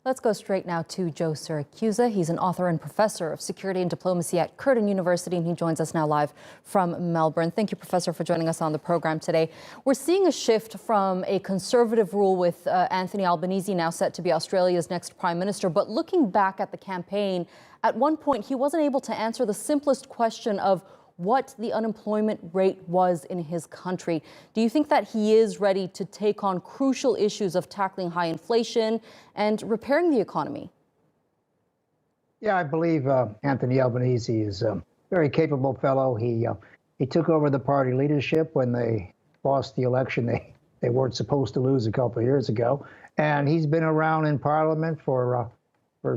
Let's go straight now to Joe Siracusa. He's an author and professor of security and diplomacy at Curtin University, and he joins us now live from Melbourne. Thank you, Professor, for joining us on the program today. We're seeing a shift from a conservative rule with Anthony Albanese now set to be Australia's next prime minister. But looking back at the campaign, at one point he wasn't able to answer the simplest question of what the unemployment rate was in his country. Do you think that he is ready to take on crucial issues of tackling high inflation and repairing the economy? Yeah, I believe Anthony Albanese is a very capable fellow. He took over the party leadership when they lost the election they weren't supposed to lose a couple of years ago. And he's been around in Parliament for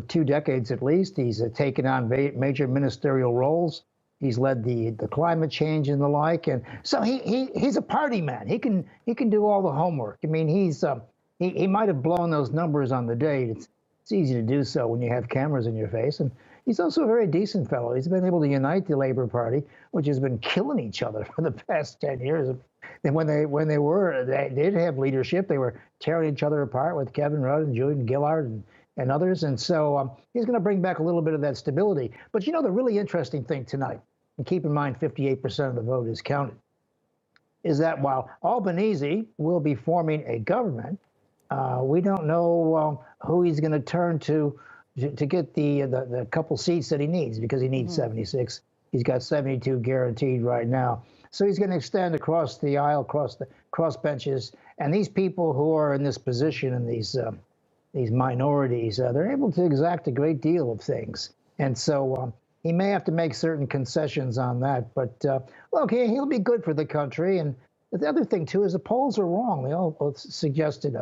2 decades at least. He's taken on major ministerial roles. He's led the climate change and the like, and so he's a party man. He can do all the homework. I mean, he might have blown those numbers on the day. It's easy to do so when you have cameras in your face. And he's also a very decent fellow. He's been able to unite the Labour Party, which has been killing each other for the past 10 years. And when they did have leadership, they were tearing each other apart with Kevin Rudd and Julian Gillard and others. And so he's going to bring back a little bit of that stability. But you know, the really interesting thing tonight, and keep in mind 58% of the vote is counted, is that while Albanese will be forming a government, we don't know who he's going to turn to get the couple seats that he needs, because he needs 76. He's got 72 guaranteed right now. So he's going to extend across the aisle, cross benches. And these people who are in this position and these minorities, they're able to exact a great deal of things. And so he may have to make certain concessions on that. But look, he'll be good for the country. And the other thing, too, is the polls are wrong. They all both suggested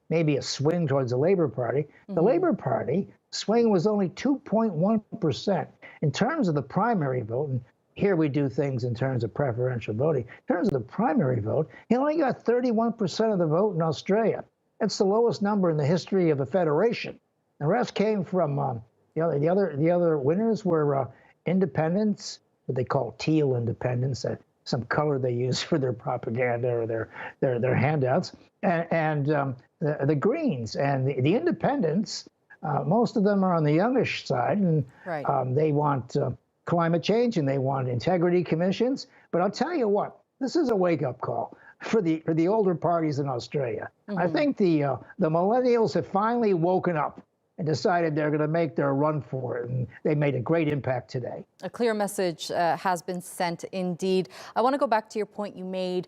maybe a swing towards the Labour Party. The Labour Party swing was only 2.1%. In terms of the primary vote, and here we do things in terms of preferential voting, in terms of the primary vote, he only got 31% of the vote in Australia. That's the lowest number in the history of the Federation. The rest came from the other winners were independents, what they call teal independents, some color they use for their propaganda or their handouts, and the Greens. And the independents, most of them are on the youngish side, and they want climate change and they want integrity commissions. But I'll tell you what, this is a wake-up call for the older parties in Australia. I think the millennials have finally woken up and decided they're going to make their run for it. And they made a great impact today. A clear message has been sent indeed. I want to go back to your point you made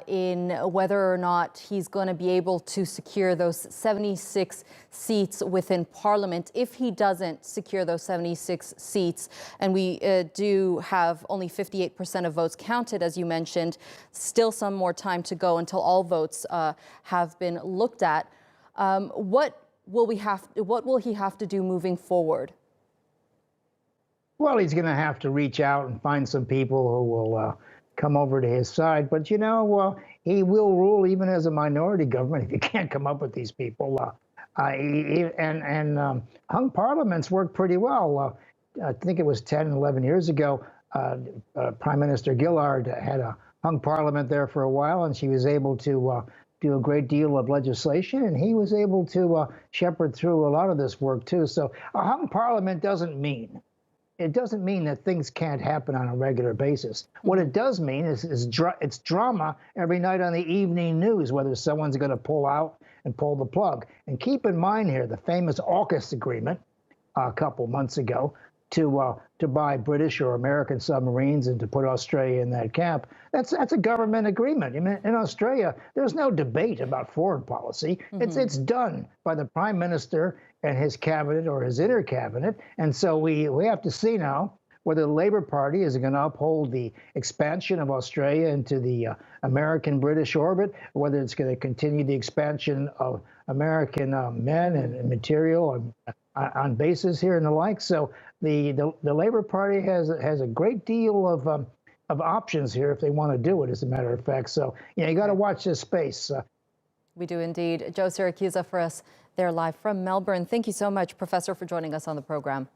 in whether or not he's going to be able to secure those 76 seats within Parliament. If he doesn't secure those 76 seats, and we do have only 58% of votes counted, as you mentioned, still some more time to go until all votes have been looked at. What will he have to do moving forward? Well, he's going to have to reach out and find some people who will come over to his side. But, you know, he will rule even as a minority government if you can't come up with these people. Hung parliaments work pretty well. I think it was 10, 11 years ago, Prime Minister Gillard had a hung parliament there for a while, and she was able to do a great deal of legislation, and he was able to shepherd through a lot of this work too. So a hung parliament doesn't mean that things can't happen on a regular basis. What it does mean is it's drama every night on the evening news, whether someone's going to pull out and pull the plug. And keep in mind here the famous AUKUS agreement a couple months ago to buy British or American submarines and to put Australia in that camp. That's a government agreement. I mean, in Australia, there's no debate about foreign policy. It's done by the Prime Minister and his cabinet or his inner cabinet. And so we have to see now whether the Labour Party is going to uphold the expansion of Australia into the American-British orbit, or whether it's going to continue the expansion of American men and material on bases here and the like. So the Labour Party has a great deal of options here if they want to do it, as a matter of fact. So, you know, you got to watch this space. We do indeed. Joe Siracusa for us there live from Melbourne. Thank you so much, Professor, for joining us on the program.